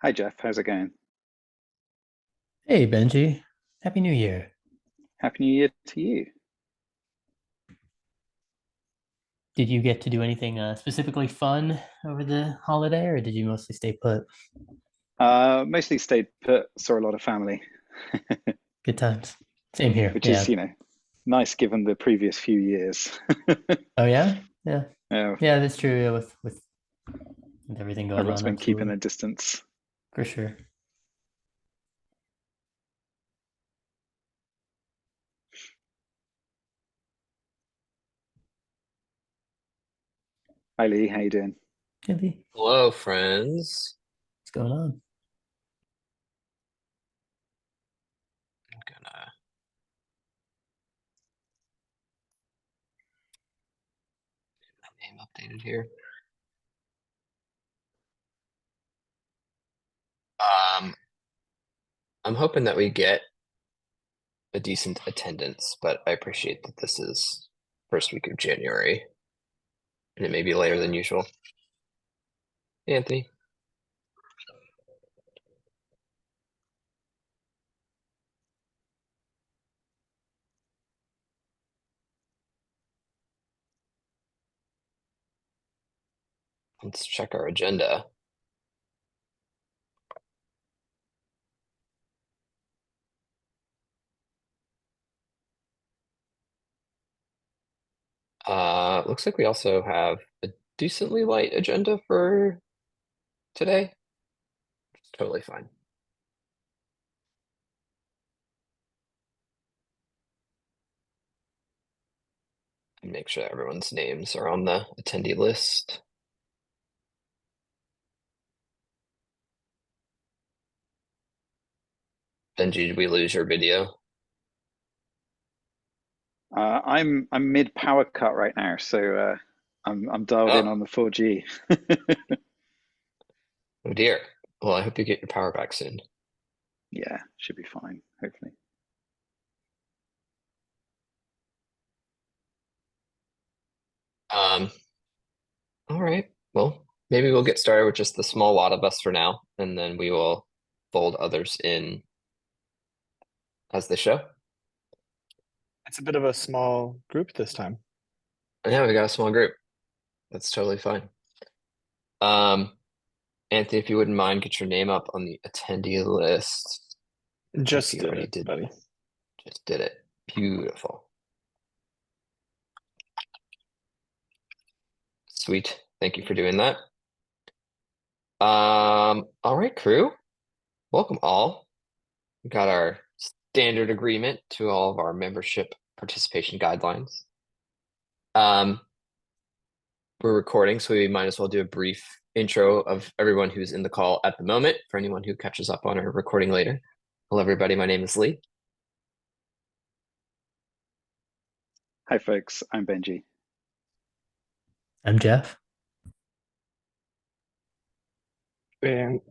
Hi Jeff, how's it going? Hey Benji, Happy New Year. Happy New Year to you. Did you get to do anything specifically fun over the holiday, or did you mostly stay put? Mostly stayed put, saw a lot of family, Good times. Same here. which is, Yeah. nice given the previous few years. Oh yeah? Yeah. Uh, Yeah, that's true. Yeah, with everything going Everyone's on, been keeping absolutely. their distance. For sure. Hi Lee, how you doing? Hey Lee, Hello, friends. what's going on? I'm gonna get my name updated here. Um, I'm hoping that we get a decent attendance, but I appreciate that this is first week of January and it may be later than usual. Hey, Anthony, let's check our agenda. Looks like we also have a decently light agenda for today. It's totally fine. And make sure that everyone's names are on the attendee list. Benji, did we lose your video? I'm mid power cut right now, so I'm dialed in Oh, on the 4G. oh dear. Well, I hope you get your power back soon. Yeah, should be fine, hopefully. Um, All right. Well, maybe we'll get started with just the small lot of us for now, and then we will fold others in as they show. It's a bit of a small group this time. And yeah, we got a small group. That's totally fine. Um, Anthony, if you wouldn't mind, get your name up on the attendee list. If Just you did already it, did, buddy. just did it. Beautiful. Sweet. Thank you for doing that. All right, crew. Welcome all. We got our standard agreement to all of our membership participation guidelines. Um, We're recording, so we might as well do a brief intro of everyone who's in the call at the moment for anyone who catches up on our recording later. Hello, everybody. My name is Lee. Hi folks, I'm Benji. I'm Jeff. And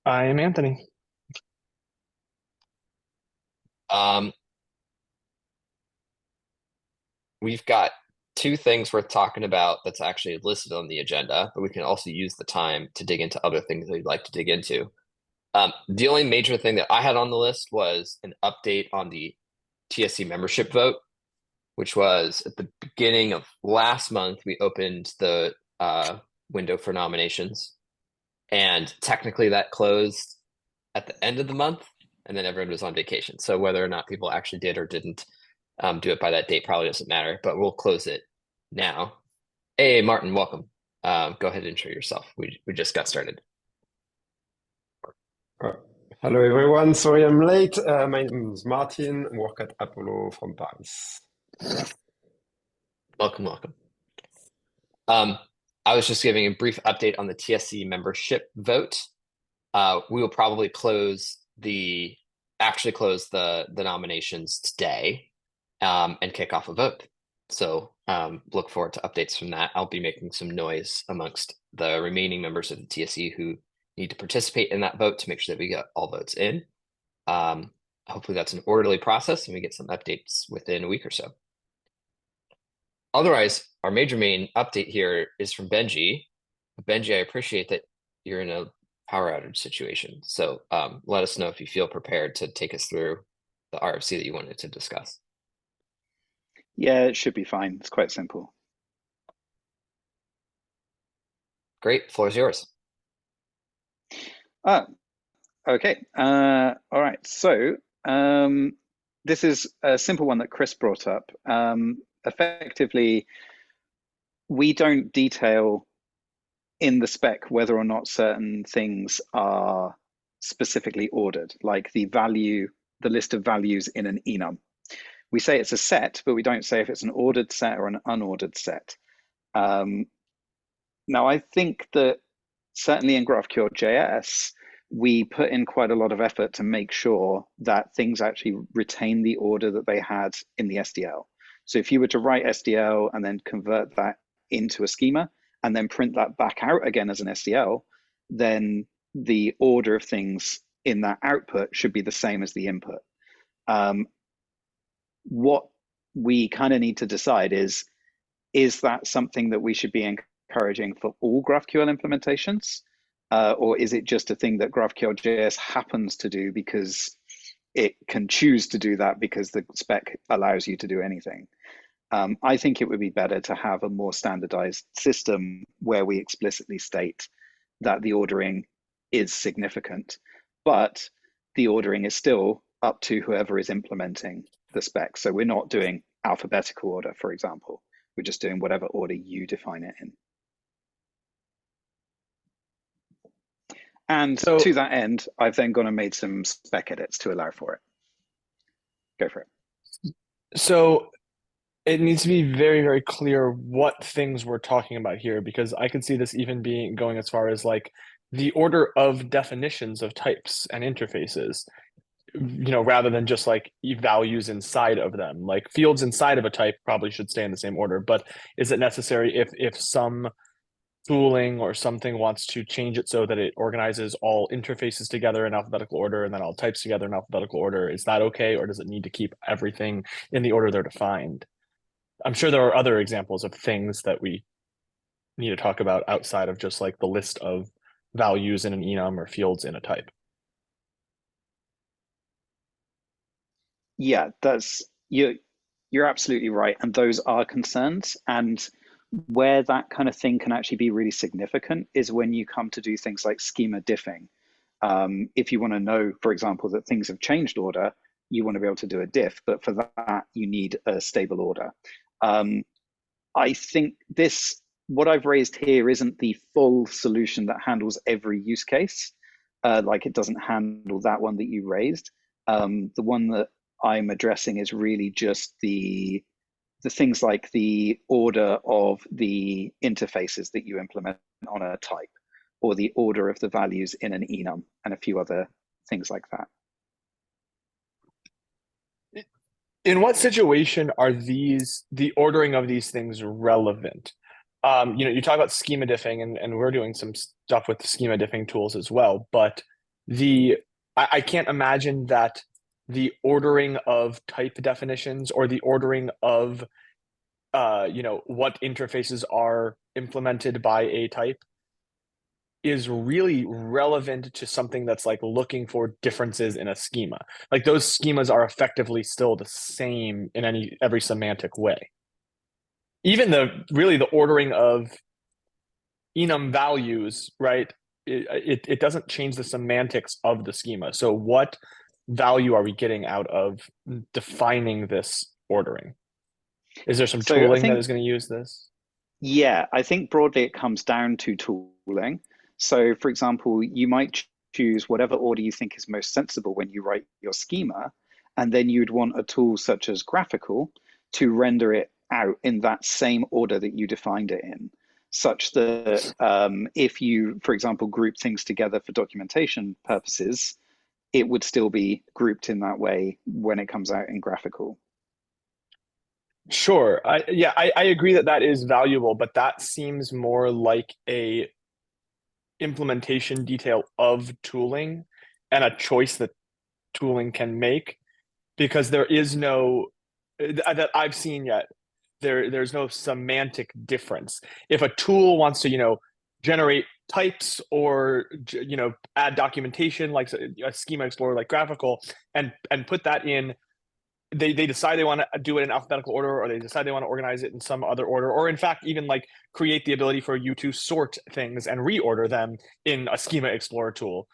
I am Anthony. Um, we've got two things worth talking about that's actually listed on the agenda, but we can also use the time to dig into other things that you'd like to dig into. The only major thing that I had on the list was an update on the TSC membership vote, which was at the beginning of last month. We opened the window for nominations, and technically that closed at the end of the month, and then everyone was on vacation. So whether or not people actually did or didn't do it by that date probably doesn't matter, but we'll close it now. Hey, Martin, welcome. Go ahead and intro yourself. We just got started. Uh, Hello everyone, sorry I'm late. My name is Martin, work at Apollo from Paris. Welcome, welcome. Um, I was just giving a brief update on the TSC membership vote. We will probably actually close the nominations today, and kick off a vote. So look forward to updates from that. I'll be making some noise amongst the remaining members of the TSC who need to participate in that vote to make sure that we get all votes in. Hopefully that's an orderly process and we get some updates within a week or so. Otherwise, our major main update here is from Benji. Benji, I appreciate that you're in a power outage situation. So let us know if you feel prepared to take us through the RFC that you wanted to discuss. Yeah, it should be fine. It's quite simple. Great, floor is yours. Okay. All right. So this is a simple one that Chris brought up. Effectively, we don't detail in the spec whether or not certain things are specifically ordered, like the list of values in an enum. We say it's a set, but we don't say if it's an ordered set or an unordered set. Now, I think that certainly in GraphQL JS, we put in quite a lot of effort to make sure that things actually retain the order that they had in the SDL. So if you were to write SDL and then convert that into a schema and then print that back out again as an SDL, then the order of things in that output should be the same as the input. What we kind of need to decide is that something that we should be encouraging for all GraphQL implementations? Or is it just a thing that GraphQL JS happens to do because it can choose to do that because the spec allows you to do anything? I think it would be better to have a more standardized system where we explicitly state that the ordering is significant, but the ordering is still up to whoever is implementing the spec. So we're not doing alphabetical order, for example. We're just doing whatever order you define it in. And So- to that end, I've then gone and made some spec edits to allow for it. Go for it. So it needs to be very, very clear what things we're talking about here, because I could see this even being going as far as like the order of definitions of types and interfaces, rather than just like values inside of them. Like fields inside of a type probably should stay in the same order, but is it necessary if some tooling or something wants to change it so that it organizes all interfaces together in alphabetical order and then all types together in alphabetical order? Is that okay, or does it need to keep everything in the order they're defined? I'm sure there are other examples of things that we need to talk about outside of just like the list of values in an enum or fields in a type. Yeah, you're absolutely right. And those are concerns. And where that kind of thing can actually be really significant is when you come to do things like schema diffing. If you want to know, for example, that things have changed order, you want to be able to do a diff, but for that, you need a stable order. I think what I've raised here isn't the full solution that handles every use case. Like it doesn't handle that one that you raised. The one that I'm addressing is really just the things like the order of the interfaces that you implement on a type, or the order of the values in an enum, and a few other things like that. In what situation are the ordering of these things relevant? You talk about schema diffing, and we're doing some stuff with schema diffing tools as well, but I can't imagine that the ordering of type definitions or the ordering of what interfaces are implemented by a type is really relevant to something that's like looking for differences in a schema. Like those schemas are effectively still the same in every semantic way. Even the ordering of enum values, right? It doesn't change the semantics of the schema. So what value are we getting out of defining this ordering? Is there some tooling that is going to use this? Yeah, I think broadly it comes down to tooling. So for example, you might choose whatever order you think is most sensible when you write your schema, and then you'd want a tool such as GraphQL to render it out in that same order that you defined it in, such that if you, for example, group things together for documentation purposes, it would still be grouped in that way when it comes out in GraphQL. Sure. I agree that is valuable, but that seems more like a implementation detail of tooling and a choice that tooling can make, because there is no that I've seen yet. There's no semantic difference. If a tool wants to, generate types or add documentation like a schema explorer like GraphQL and put that in. They decide they want to do it in alphabetical order, or they decide they want to organize it in some other order, or in fact even like create the ability for you to sort things and reorder them in a schema explorer tool.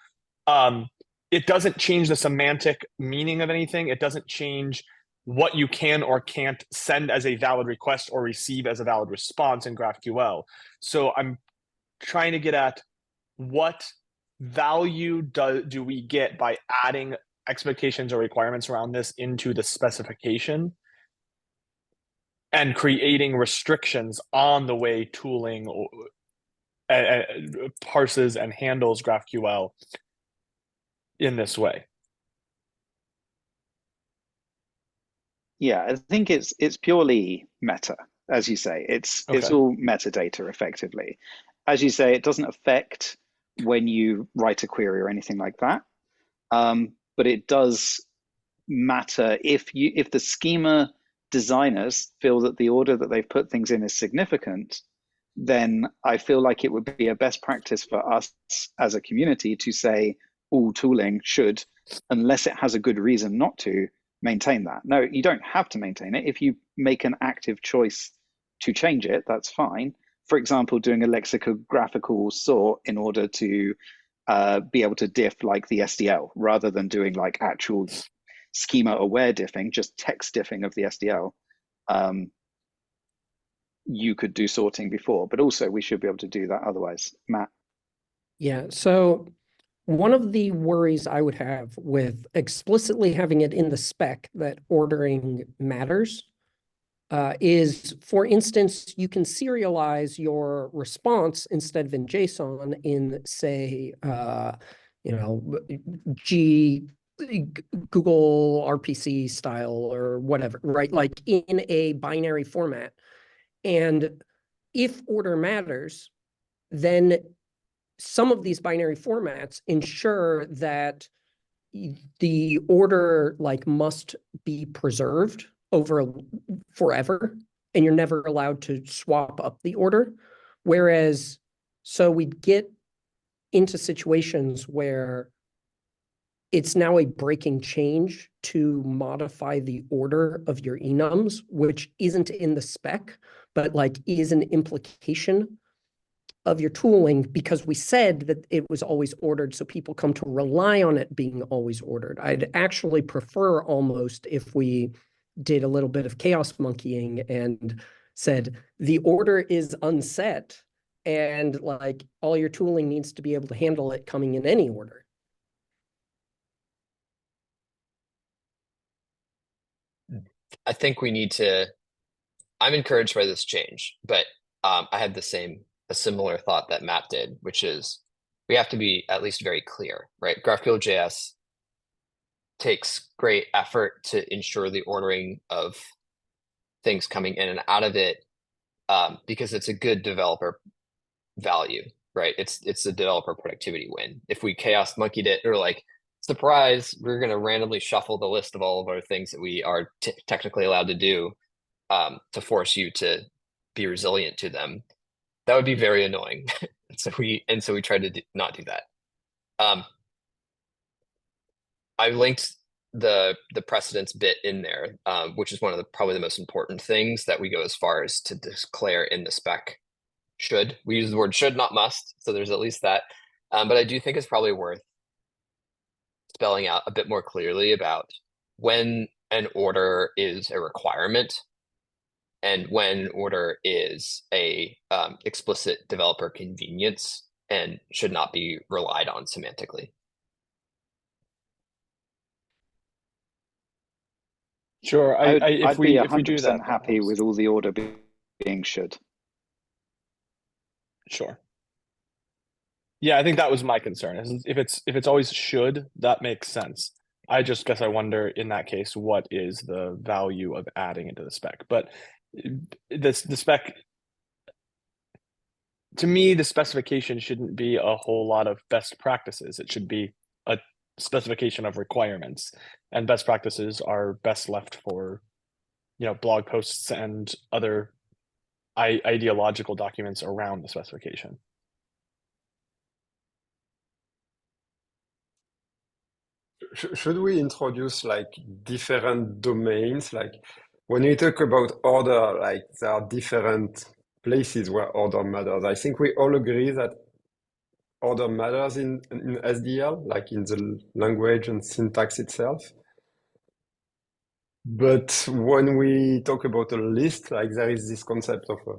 It doesn't change the semantic meaning of anything. It doesn't change what you can or can't send as a valid request or receive as a valid response in GraphQL. So I'm trying to get at what value do we get by adding expectations or requirements around this into the specification and creating restrictions on the way tooling parses and handles GraphQL in this way. Yeah, I think it's purely meta, as you say. It's all metadata effectively. As you say, it doesn't affect when you write a query or anything like that. But it does matter if the schema designers feel that the order that they've put things in is significant, then I feel like it would be a best practice for us as a community to say all tooling should, unless it has a good reason not to, maintain that. No, you don't have to maintain it. If you make an active choice to change it, that's fine. For example, doing a lexicographical sort in order to be able to diff like the SDL, rather than doing like actual schema aware diffing, just text diffing of the SDL. You could do sorting before, but also we should be able to do that otherwise. Matt? Yeah, so one of the worries I would have with explicitly having it in the spec that ordering matters is, for instance, you can serialize your response instead of in JSON in, say, Google RPC style or whatever, right? Like in a binary format. And if order matters, then some of these binary formats ensure that the order must be preserved over forever, and you're never allowed to swap up the order. Whereas, so we'd get into situations where it's now a breaking change to modify the order of your enums, which isn't in the spec, but is an implication of your tooling, because we said that it was always ordered, so people come to rely on it being always ordered. I'd actually prefer almost if we did a little bit of chaos monkeying and said the order is unset and all your tooling needs to be able to handle it coming in any order. I think we need to, I'm encouraged by this change, but I had a similar thought that Matt did, which is we have to be at least very clear, right? GraphQL.js takes great effort to ensure the ordering of things coming in and out of it, because it's a good developer value, right? It's a developer productivity win. If we chaos monkeyed it, or surprise, we're going to randomly shuffle the list of all of our things that we are technically allowed to do to force you to be resilient to them, that would be very annoying. so we tried to not do that. I linked the precedence bit in there, which is one of probably the most important things that we go as far as to declare in the spec. We use the word should, not must, so there's at least that. But I do think it's probably worth spelling out a bit more clearly about when an order is a requirement and when order is a explicit developer convenience and should not be relied on semantically. Sure. I'd be if we do that, happy with all the order being should. Sure. Yeah, I think that was my concern. If it's always should, that makes sense. I just guess I wonder in that case, what is the value of adding into the spec? But the spec, to me, the specification shouldn't be a whole lot of best practices. It should be a specification of requirements, and best practices are best left for, blog posts and other ideological documents around the specification. should we introduce like different domains? Like when we talk about order, like there are different places where order matters. I think we all agree that order matters in SDL, like in the language and syntax itself. But when we talk about a list, like there is this concept of a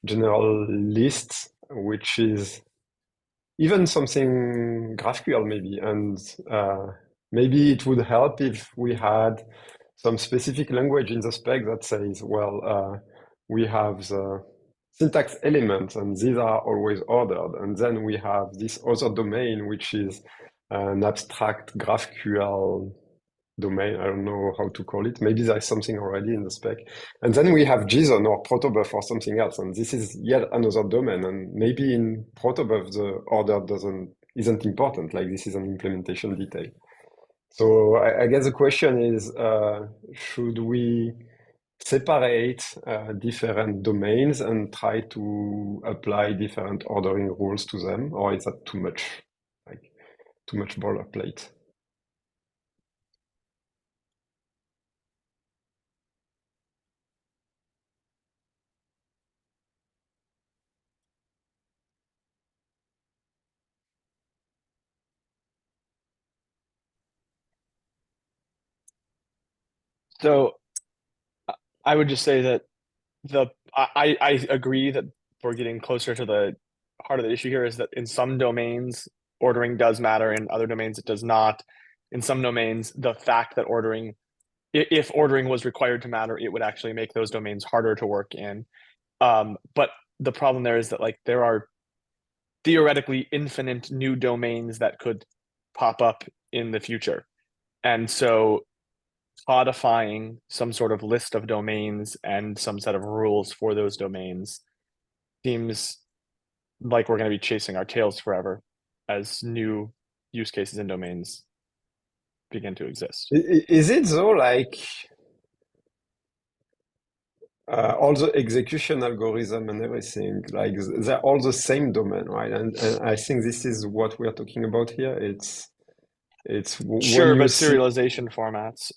general list, which is even something GraphQL maybe. And maybe it would help if we had some specific language in the spec that says, well, we have the syntax elements and these are always ordered. And then we have this other domain, which is an abstract GraphQL domain. I don't know how to call it. Maybe there's something already in the spec. And then we have JSON or protobuf or something else. And this is yet another domain. And maybe in protobuf, the order isn't important. Like this is an implementation detail. So I guess the question is, should we separate different domains and try to apply different ordering rules to them? Or is that too much, like too much boilerplate? So I would just say that I agree that we're getting closer to the heart of the issue here is that in some domains, ordering does matter. In other domains, it does not. In some domains, the fact that if ordering was required to matter, it would actually make those domains harder to work in. But the problem there is that like there are theoretically infinite new domains that could pop up in the future. And so codifying some sort of list of domains and some set of rules for those domains seems like we're going to be chasing our tails forever as new use cases and domains begin to exist. Is it though like all the execution algorithm and everything, like they're all the same domain, right? And I think this is what we're talking about here. It's Sure, when you but see, serialization formats.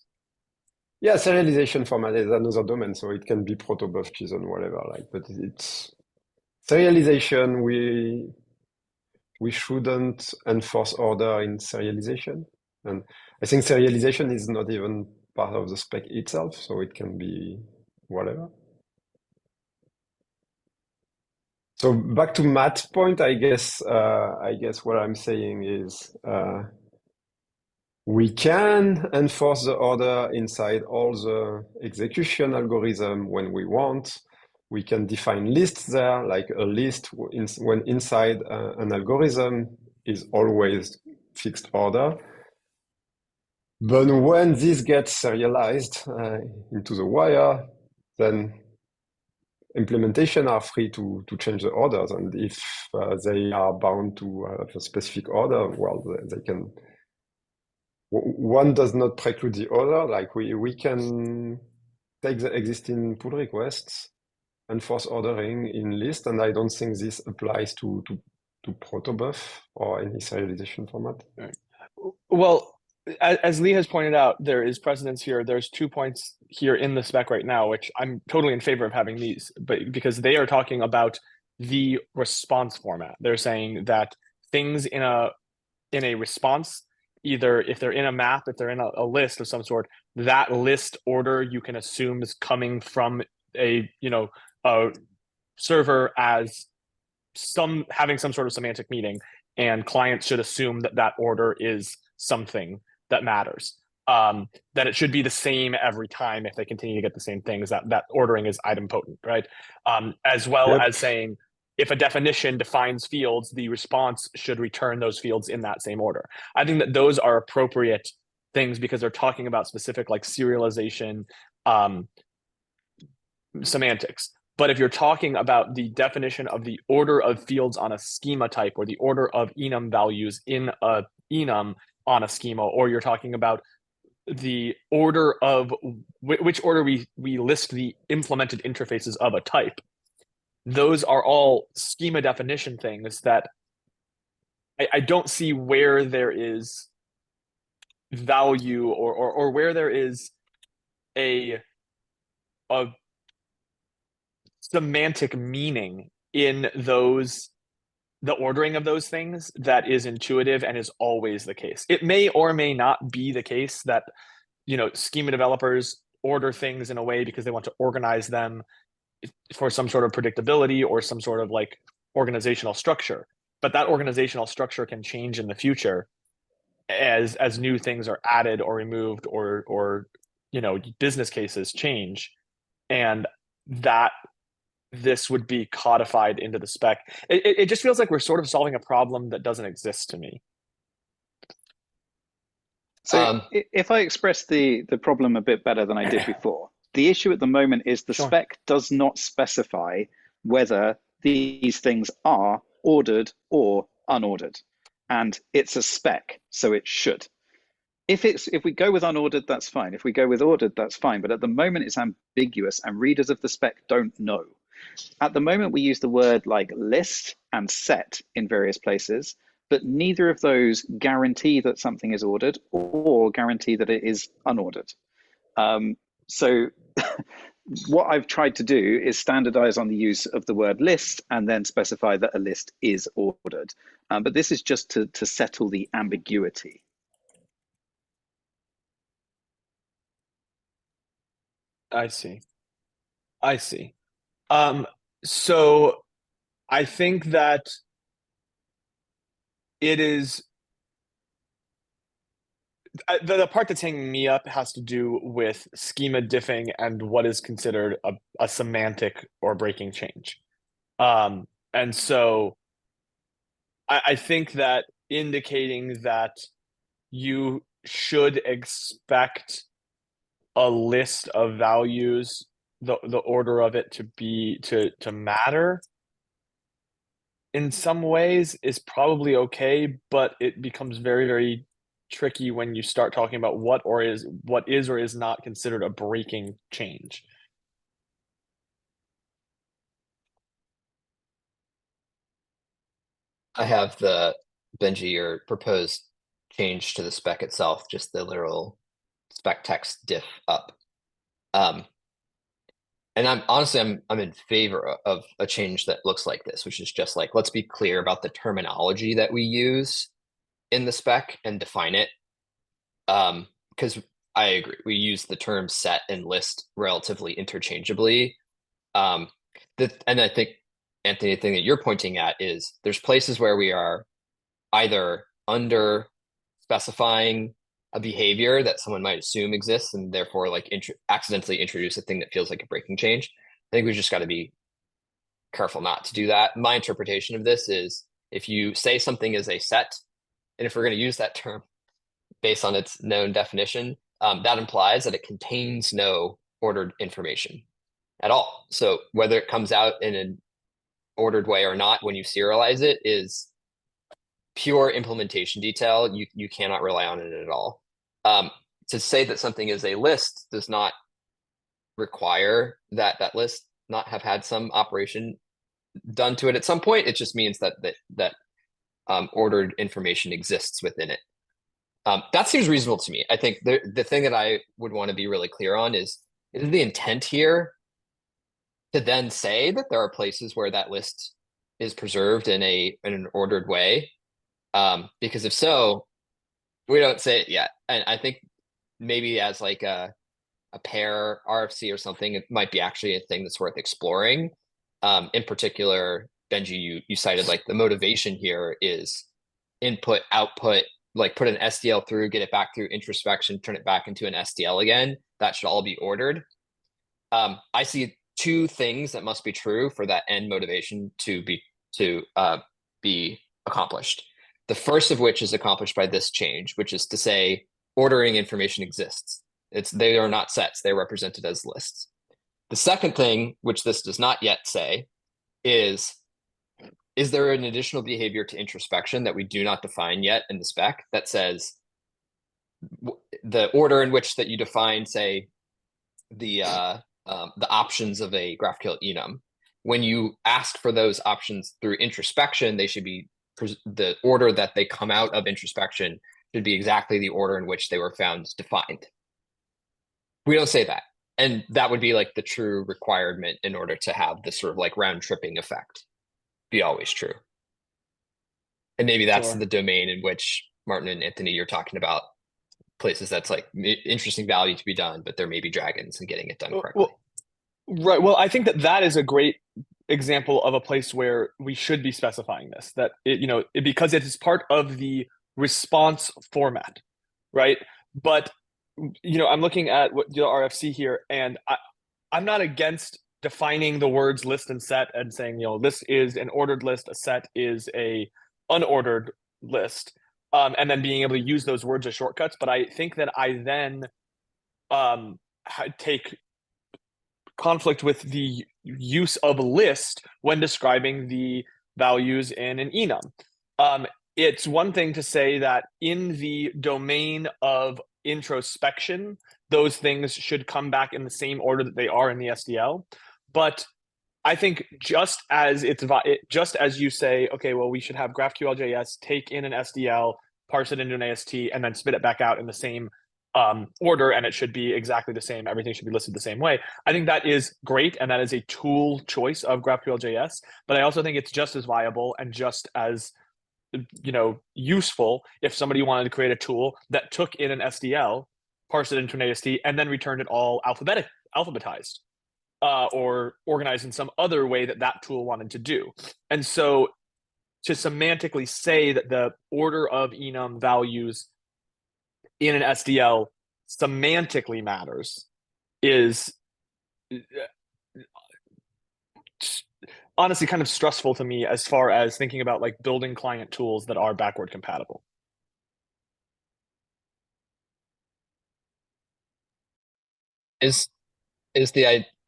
yeah, serialization format is another domain, so it can be protobuf, JSON, whatever. Like, but it's serialization. We shouldn't enforce order in serialization, and I think serialization is not even part of the spec itself, so it can be whatever. So back to Matt's point, I guess what I'm saying is we can enforce the order inside all the execution algorithm when we want. We can define lists there, like a list when inside an algorithm is always fixed order. But when this gets serialized into the wire, then implementation are free to change the orders, and if they are bound to a specific order, well, they can. One does not preclude the other. Like we can take the existing pull requests, enforce ordering in list, and I don't think this applies to protobuf or any serialization format. Right. Well, as Lee has pointed out, there is precedence here. There's 2 points here in the spec right now, which I'm totally in favor of having these, but because they are talking about the response format. They're saying that things in a response, either if they're in a map, if they're in a list of some sort, that list order you can assume is coming from a server as having some sort of semantic meaning, and clients should assume that order is something that matters. That it should be the same every time if they continue to get the same things, that ordering is idempotent, right? As well Yep. as saying if a definition defines fields, the response should return those fields in that same order. I think that those are appropriate things because they're talking about specific like serialization semantics. But if you're talking about the definition of the order of fields on a schema type or the order of enum values in a enum on a schema, or you're talking about the order of which order we list the implemented interfaces of a type, those are all schema definition things that I don't see where there is value or where there is a semantic meaning in the ordering of those things that is intuitive and is always the case. It may or may not be the case that, schema developers order things in a way because they want to organize them for some sort of predictability or some sort of like organizational structure. But that organizational structure can change in the future as new things are added or removed or business cases change, and that this would be codified into the spec. It just feels like we're sort of solving a problem that doesn't exist to me. So if I express the problem a bit better than I did before, the issue at the moment is the Sure. spec does not specify whether these things are ordered or unordered. And it's a spec, so it should. If we go with unordered, that's fine. If we go with ordered, that's fine. But at the moment, it's ambiguous, and readers of the spec don't know. At the moment, we use the word like list and set in various places, but neither of those guarantee that something is ordered or guarantee that it is unordered. So what I've tried to do is standardize on the use of the word list and then specify that a list is ordered. But this is just to settle the ambiguity. I see. So I think that it is the part that's hanging me up has to do with schema diffing and what is considered a semantic or breaking change. And so I think that indicating that you should expect a list of values, the order of it to matter in some ways is probably okay, but it becomes very, very tricky when you start talking about what is or is not considered a breaking change. I have Benji, your proposed change to the spec itself, just the literal spec text diff up. And I'm in favor of a change that looks like this, which is just like, let's be clear about the terminology that we use in the spec and define it. Because I agree, we use the term set and list relatively interchangeably. And I think, Anthony, the thing that you're pointing at is there's places where we are either under specifying a behavior that someone might assume exists and therefore like accidentally introduce a thing that feels like a breaking change. I think we just got to be careful not to do that. My interpretation of this is if you say something is a set, and if we're going to use that term based on its known definition, that implies that it contains no ordered information at all. So whether it comes out in an ordered way or not, when you serialize it, is pure implementation detail. You cannot rely on it at all. To say that something is a list does not require that list not have had some operation done to it at some point. It just means that ordered information exists within it. That seems reasonable to me. I think the thing that I would want to be really clear on is the intent here to then say that there are places where that list is preserved in an ordered way. Because if so, we don't say it yet. And I think maybe as like a pair RFC or something, it might be actually a thing that's worth exploring. In particular, Benji, you cited like the motivation here is input, output, like put an SDL through, get it back through introspection, turn it back into an SDL again. That should all be ordered. I see two things that must be true for that end motivation to be accomplished. The first of which is accomplished by this change, which is to say ordering information exists. They are not sets, they're represented as lists. The second thing, which this does not yet say, is there an additional behavior to introspection that we do not define yet in the spec that says the order in which that you define, say, the options of a GraphQL enum. When you ask for those options through introspection, they should be the order that they come out of introspection should be exactly the order in which they were found defined. We don't say that. And that would be like the true requirement in order to have this sort of like round tripping effect be always true. And maybe that's Sure. the domain in which Martin and Anthony, you're talking about places that's like interesting value to be done, but there may be dragons and getting it done correctly. Right. Well, I think that is a great example of a place where we should be specifying this, that because it is part of the response format, right? But I'm looking at what the RFC here, and I'm not against defining the words list and set and saying, this is an ordered list, a set is a unordered list, and then being able to use those words as shortcuts. But I think that I then take conflict with the use of list when describing the values in an enum. It's one thing to say that in the domain of introspection, those things should come back in the same order that they are in the SDL. But I think just as you say, okay, well, we should have GraphQL.js take in an SDL, parse it into an AST, and then spit it back out in the same order, and it should be exactly the same. Everything should be listed the same way. I think that is great, and that is a tool choice of GraphQL.js. But I also think it's just as viable and just as useful if somebody wanted to create a tool that took in an SDL, parsed it into an AST, and then returned it all alphabetized, or organized in some other way that tool wanted to do. And so to semantically say that the order of enum values in an SDL semantically matters is honestly kind of stressful to me as far as thinking about like building client tools that are backward compatible.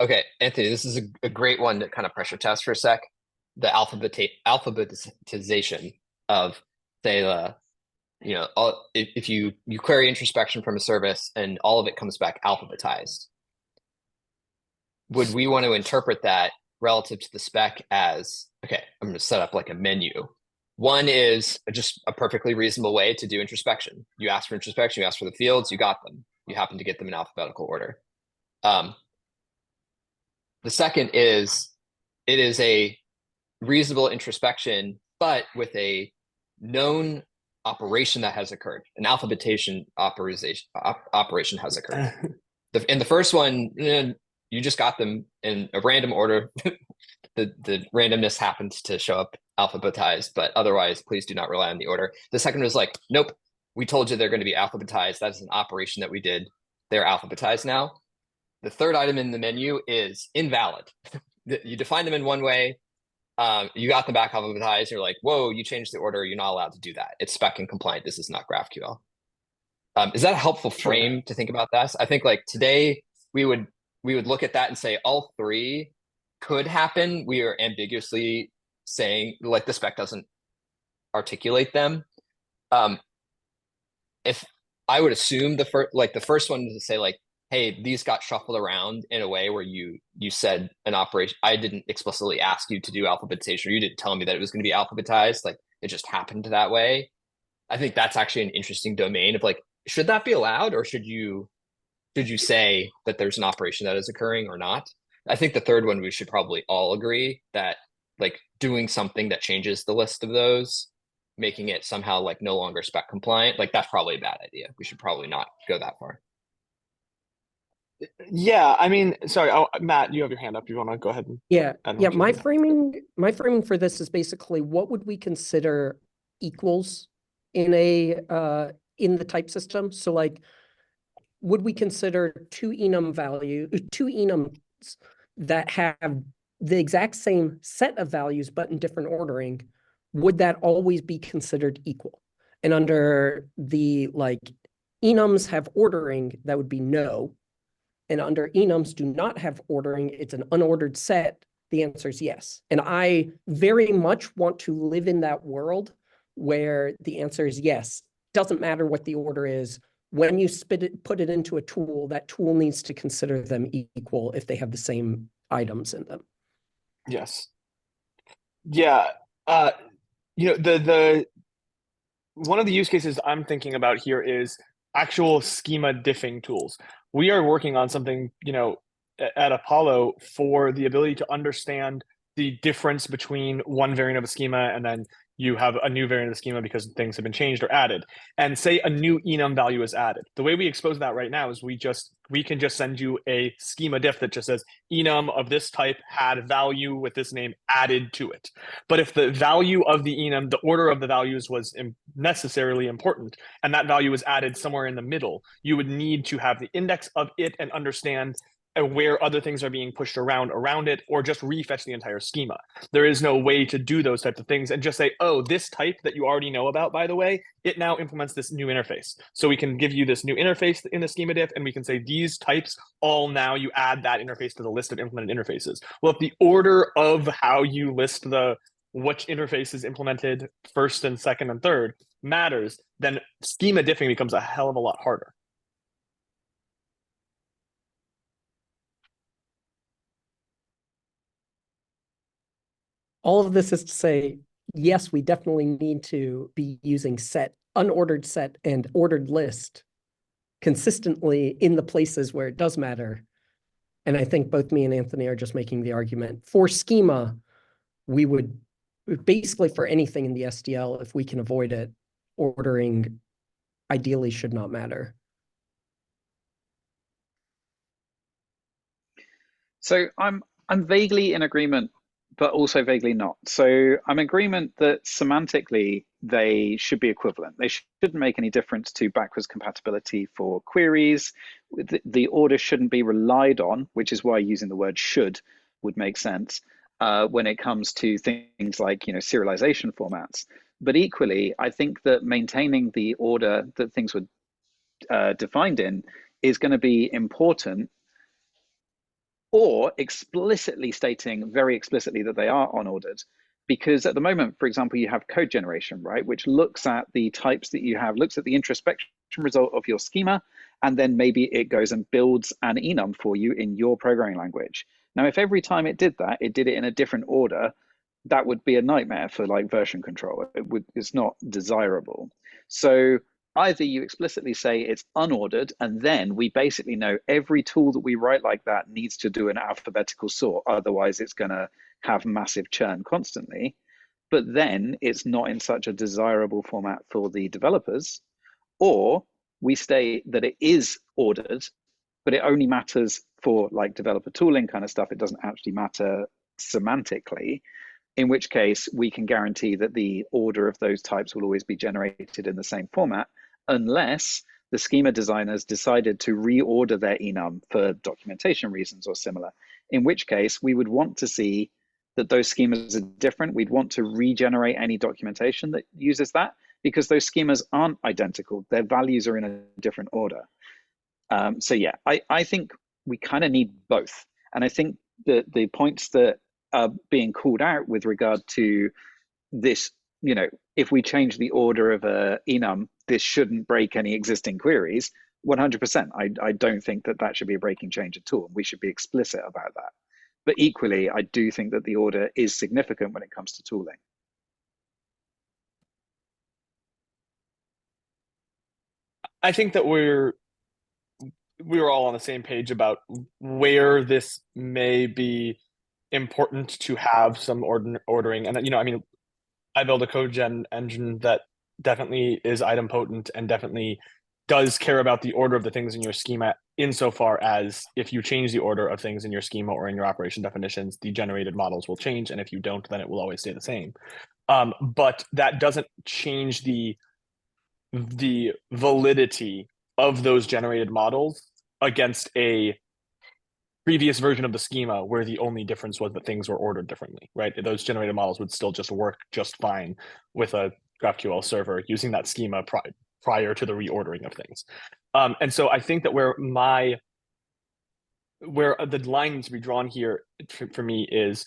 Okay, Anthony, this is a great one to kind of pressure test for a sec. The alphabetization of, say, if you query introspection from a service and all of it comes back alphabetized, would we want to interpret that relative to the spec as, okay, I'm going to set up like a menu. One is just a perfectly reasonable way to do introspection. You ask for introspection, you ask for the fields, you got them. You happen to get them in alphabetical order. The second is, it is a reasonable introspection, but with a known operation that has occurred. An alphabetization operation has occurred. In the first one, you just got them in a random order. The randomness happened to show up alphabetized, but otherwise, please do not rely on the order. The second was like, nope, we told you they're going to be alphabetized. That's an operation that we did. They're alphabetized now. The third item in the menu is invalid. You define them in one way. You got them back alphabetized. You're like, whoa, you changed the order. You're not allowed to do that. It's spec and compliant. This is not GraphQL. Is that a helpful frame to think about this? I think like today we would look at that and say all three could happen. We are ambiguously saying like the spec doesn't articulate them. If I would assume the first one to say like, hey, these got shuffled around in a way where you said an operation. I didn't explicitly ask you to do alphabetization, or you didn't tell me that it was going to be alphabetized. Like it just happened that way. I think that's actually an interesting domain of like, should that be allowed, or should you say that there's an operation that is occurring or not? I think the third one, we should probably all agree that like doing something that changes the list of those, making it somehow like no longer spec compliant, like that's probably a bad idea. We should probably not go that far. Yeah, I mean, sorry, Matt, you have your hand up. You want to go ahead and Yeah. My that? framing for this is basically what would we consider equals in in the type system? So like, would we consider two enums that have the exact same set of values but in different ordering? Would that always be considered equal? And under the like enums have ordering, that would be no. And under enums do not have ordering, it's an unordered set, the answer is yes. And I very much want to live in that world where the answer is yes. Doesn't matter what the order is. When you put it into a tool, that tool needs to consider them equal if they have the same items in them. Yes. Yeah. The one of the use cases I'm thinking about here is actual schema diffing tools. We are working on something, at Apollo for the ability to understand the difference between one variant of a schema and then you have a new variant of the schema because things have been changed or added. And say a new enum value is added. The way we expose that right now is we can just send you a schema diff that just says enum of this type had value with this name added to it. But if the value of the enum, the order of the values was necessarily important, and that value was added somewhere in the middle, you would need to have the index of it and understand where other things are being pushed around it, or just refetch the entire schema. There is no way to do those types of things and just say, oh, this type that you already know about, by the way, it now implements this new interface. So we can give you this new interface in the schema diff, and we can say these types all now you add that interface to the list of implemented interfaces. Well, if the order of how you list which interface is implemented first and second and third matters, then schema diffing becomes a hell of a lot harder. All of this is to say, yes, we definitely need to be using set, unordered set, and ordered list consistently in the places where it does matter. And I think both me and Anthony are just making the argument. For schema, we would basically, for anything in the SDL, if we can avoid it, ordering ideally should not matter. So I'm vaguely in agreement, but also vaguely not. So I'm in agreement that semantically they should be equivalent. They shouldn't make any difference to backwards compatibility for queries. The order shouldn't be relied on, which is why using the word should would make sense when it comes to things like serialization formats. But equally, I think that maintaining the order that things were defined in is going to be important, or explicitly stating very explicitly that they are unordered. Because at the moment, for example, you have code generation, right, which looks at the types that you have, looks at the introspection result of your schema, and then maybe it goes and builds an enum for you in your programming language. Now, if every time it did that, it did it in a different order, that would be a nightmare for like version control. It's not desirable. So either you explicitly say it's unordered, and then we basically know every tool that we write like that needs to do an alphabetical sort, otherwise it's going to have massive churn constantly, but then it's not in such a desirable format for the developers. Or we state that it is ordered, but it only matters for like developer tooling kind of stuff. It doesn't actually matter semantically, in which case we can guarantee that the order of those types will always be generated in the same format, unless the schema designers decided to reorder their enum for documentation reasons or similar, in which case we would want to see that those schemas are different. We'd want to regenerate any documentation that uses that, because those schemas aren't identical. Their values are in a different order. So yeah, I think we kind of need both. And I think that the points that are being called out with regard to this, if we change the order of a enum, this shouldn't break any existing queries. 100%. I don't think that should be a breaking change at all. We should be explicit about that. But equally, I do think that the order is significant when it comes to tooling. I think that we're all on the same page about where this may be important to have some ordering. And I build a code gen engine that definitely is idempotent and definitely does care about the order of the things in your schema, insofar as if you change the order of things in your schema or in your operation definitions, the generated models will change. And if you don't, then it will always stay the same. But that doesn't change the validity of those generated models against a previous version of the schema where the only difference was that things were ordered differently, right? Those generated models would still just work just fine with a GraphQL server using that schema prior to the reordering of things. And so I think that where the line needs to be drawn here for me is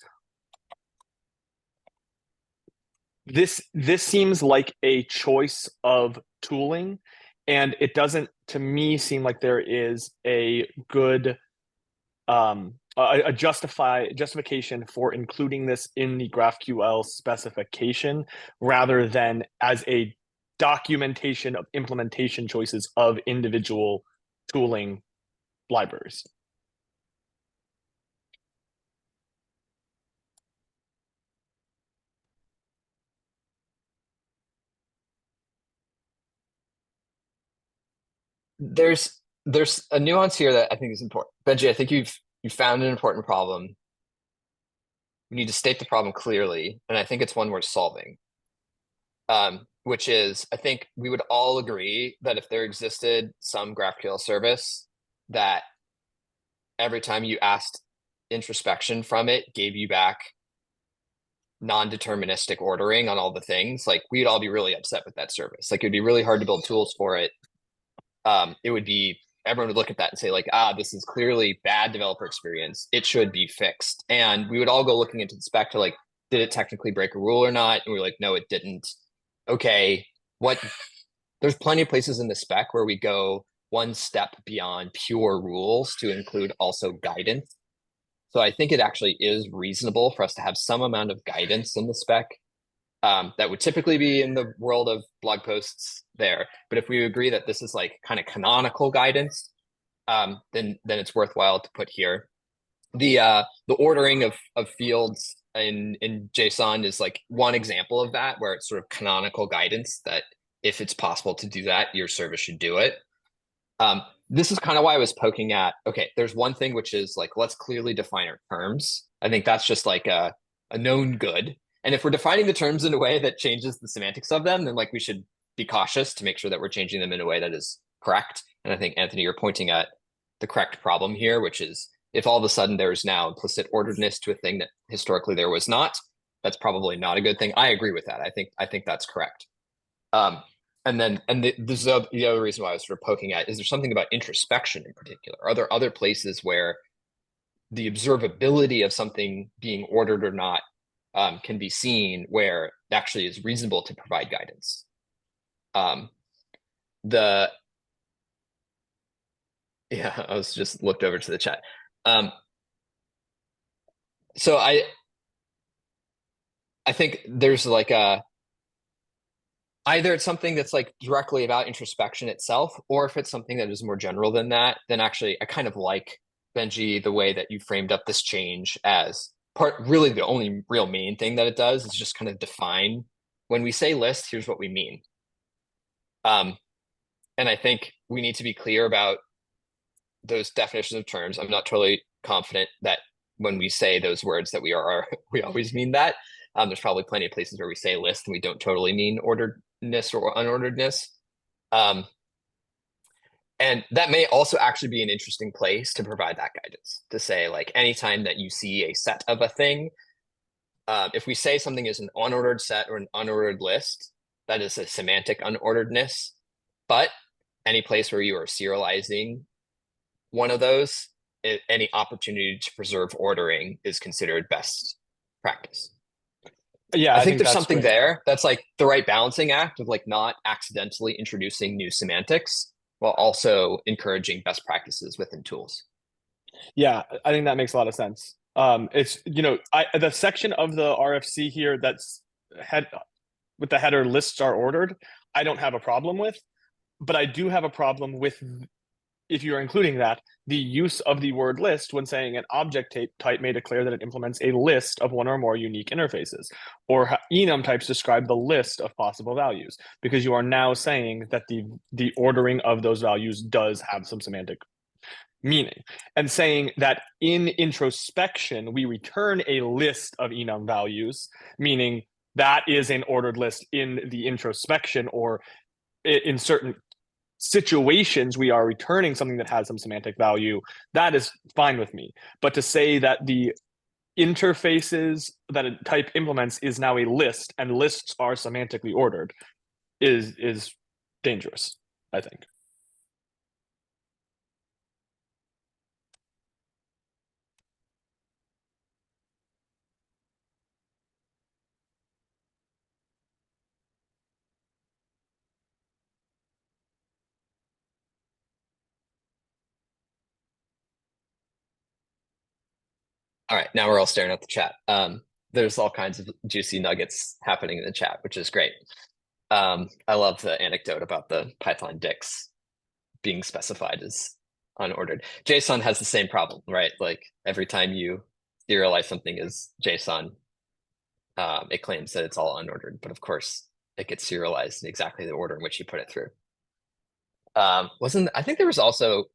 this seems like a choice of tooling, and it doesn't, to me, seem like there is a good a justification for including this in the GraphQL specification, rather than as a documentation of implementation choices of individual tooling libraries. There's a nuance here that I think is important. Benji, I think you've found an important problem. We need to state the problem clearly, and I think it's one worth solving. Which is, I think we would all agree that if there existed some GraphQL service that every time you asked introspection from it gave you back non-deterministic ordering on all the things, like we'd all be really upset with that service. Like it'd be really hard to build tools for it. It would be, everyone would look at that and say like, this is clearly bad developer experience. It should be fixed. And we would all go looking into the spec to like, did it technically break a rule or not? And we're like, no, it didn't. Okay, there's plenty of places in the spec where we go one step beyond pure rules to include also guidance. So I think it actually is reasonable for us to have some amount of guidance in the spec. That would typically be in the world of blog posts there. But if we agree that this is like kind of canonical guidance, then it's worthwhile to put here. The ordering of fields in JSON is like one example of that, where it's sort of canonical guidance that if it's possible to do that, your service should do it. This is kind of why I was poking at, okay, there's one thing which is like, let's clearly define our terms. I think that's just like a known good. And if we're defining the terms in a way that changes the semantics of them, then like we should be cautious to make sure that we're changing them in a way that is correct. And I think, Anthony, you're pointing at the correct problem here, which is if all of a sudden there's now implicit orderedness to a thing that historically there was not, that's probably not a good thing. I agree with that. I think that's correct. This is the other reason why I was sort of poking at, is there something about introspection in particular? Are there other places where the observability of something being ordered or not can be seen where it actually is reasonable to provide guidance? Yeah, I was just looked over to the chat. So I think there's like either it's something that's like directly about introspection itself, or if it's something that is more general than that, then actually I kind of like, Benji, the way that you framed up this change as really the only real main thing that it does is just kind of define, when we say list, here's what we mean. And I think we need to be clear about those definitions of terms. I'm not totally confident that when we say those words that we always mean that. There's probably plenty of places where we say list and we don't totally mean orderedness or unorderedness. And that may also actually be an interesting place to provide that guidance, to say like anytime that you see a set of a thing, if we say something is an unordered set or an unordered list, that is a semantic unorderedness. But any place where you are serializing one of those, any opportunity to preserve ordering is considered best practice. Yeah, I think there's that's something great. there that's like the right balancing act of like not accidentally introducing new semantics while also encouraging best practices within tools. Yeah, I think that makes a lot of sense. It's, the section of the RFC here that's with the header lists are ordered, I don't have a problem with, but I do have a problem with, if you're including that, the use of the word list when saying an object type may declare that it implements a list of one or more unique interfaces, or enum types describe the list of possible values, because you are now saying that the ordering of those values does have some semantic meaning, and saying that in introspection we return a list of enum values, meaning that is an ordered list in the introspection, or in certain situations we are returning something that has some semantic value. That is fine with me. But to say that the interfaces that a type implements is now a list and lists are semantically ordered is dangerous, I think. All right, now we're all staring at the chat. There's all kinds of juicy nuggets happening in the chat, which is great. I love the anecdote about the Python dicts being specified as unordered. JSON has the same problem, right? Like every time you serialize something as JSON, it claims that it's all unordered, but of course it gets serialized in exactly the order in which you put it through. I think there was also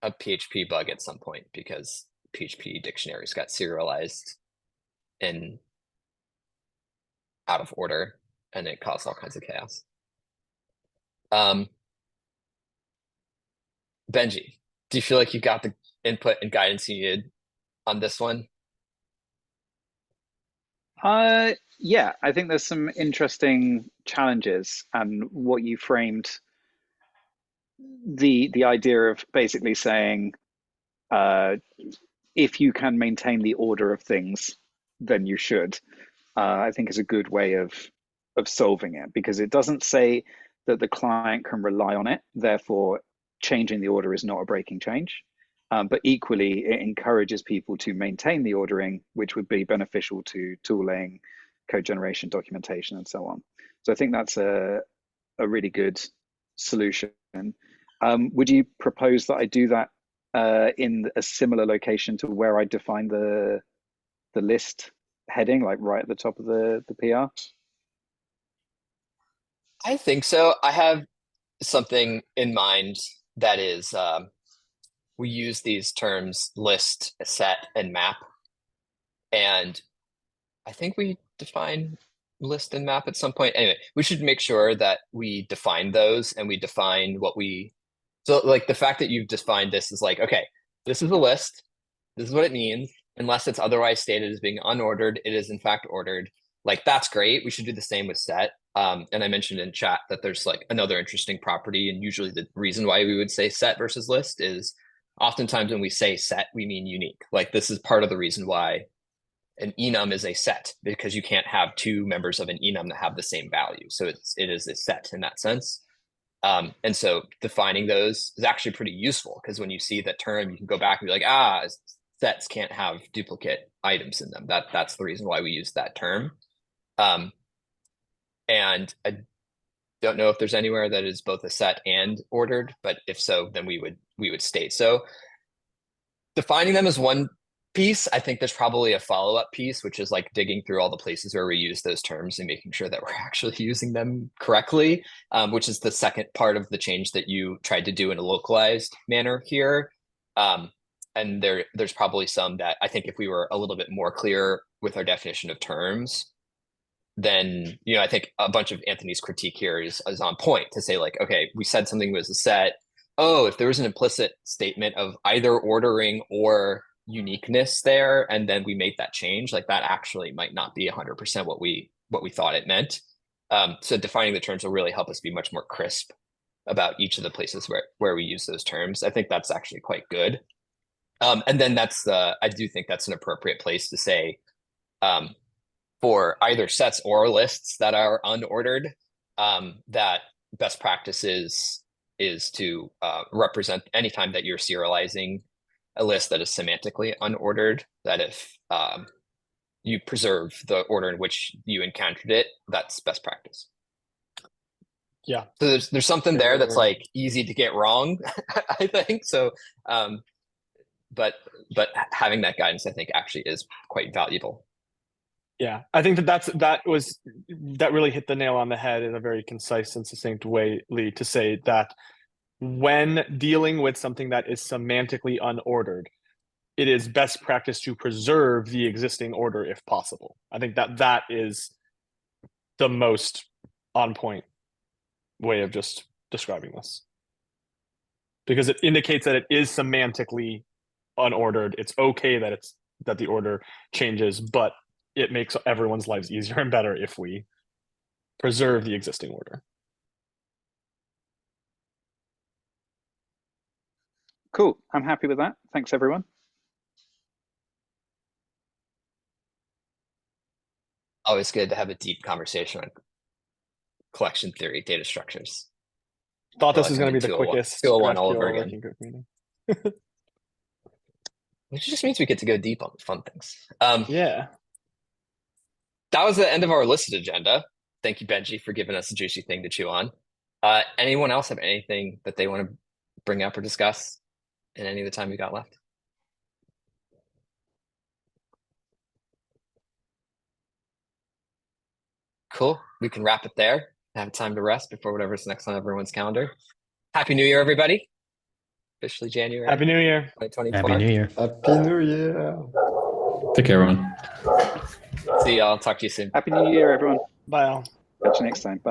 a PHP bug at some point because PHP dictionaries got serialized in out of order and it caused all kinds of chaos. Benji, do you feel like you got the input and guidance you needed on this one? Yeah, I think there's some interesting challenges, and what you framed the idea of basically saying if you can maintain the order of things, then you should. I think is a good way of solving it, because it doesn't say that the client can rely on it. Therefore, changing the order is not a breaking change. But equally, it encourages people to maintain the ordering, which would be beneficial to tooling, code generation, documentation, and so on. So I think that's a really good solution. Would you propose that I do that in a similar location to where I define the list heading, like right at the top of the PR? I think so. I have something in mind that is we use these terms list, set, and map. And I think we define list and map at some point. Anyway, we should make sure that we define those and we define what we, so like the fact that you've defined this is like, okay, this is a list. This is what it means. Unless it's otherwise stated as being unordered, it is in fact ordered. Like that's great. We should do the same with set. And I mentioned in chat that there's like another interesting property, and usually the reason why we would say set versus list is oftentimes when we say set, we mean unique. Like this is part of the reason why an enum is a set, because you can't have two members of an enum that have the same value. So it is a set in that sense. And so defining those is actually pretty useful, because when you see that term, you can go back and be like, sets can't have duplicate items in them. That's the reason why we use that term. And I don't know if there's anywhere that is both a set and ordered, but if so, then we would state so. Defining them as one piece, I think there's probably a follow-up piece, which is like digging through all the places where we use those terms and making sure that we're actually using them correctly, which is the second part of the change that you tried to do in a localized manner here. And there's probably some that I think if we were a little bit more clear with our definition of terms, then, I think a bunch of Anthony's critique here is on point to say like, okay, we said something was a set. Oh, if there was an implicit statement of either ordering or uniqueness there, and then we made that change, like that actually might not be 100% what we thought it meant. So defining the terms will really help us be much more crisp about each of the places where we use those terms. I think that's actually quite good. And then I do think that's an appropriate place to say, for either sets or lists that are unordered, that best practice is to represent anytime that you're serializing a list that is semantically unordered, that if you preserve the order in which you encountered it, that's best practice. Yeah. So there's something there that's like easy to get wrong, I think. So, but having that guidance, I think, actually is quite valuable. Yeah, I think that really hit the nail on the head in a very concise and succinct way, Lee, to say that when dealing with something that is semantically unordered, it is best practice to preserve the existing order if possible. I think that is the most on point way of just describing this, because it indicates that it is semantically unordered. It's okay that the order changes, but it makes everyone's lives easier and better if we preserve the existing order. Cool. I'm happy with that. Thanks, everyone. Always good to have a deep conversation on collection theory, data structures. Thought this was going to be the quickest GraphQL all over working again. group meeting. Which just means we get to go deep on fun things. Yeah. That was the end of our listed agenda. Thank you, Benji, for giving us a juicy thing to chew on. Anyone else have anything that they want to bring up or discuss in any of the time we got left? Cool. We can wrap it there. Have time to rest before whatever's next on everyone's calendar. Happy New Year, everybody. Officially January Happy New Year. 2024. Happy New Year. Happy New Year. Take care, everyone. See y'all. Talk to you soon. Happy New Year, everyone. Bye all. Catch you next time. Bye.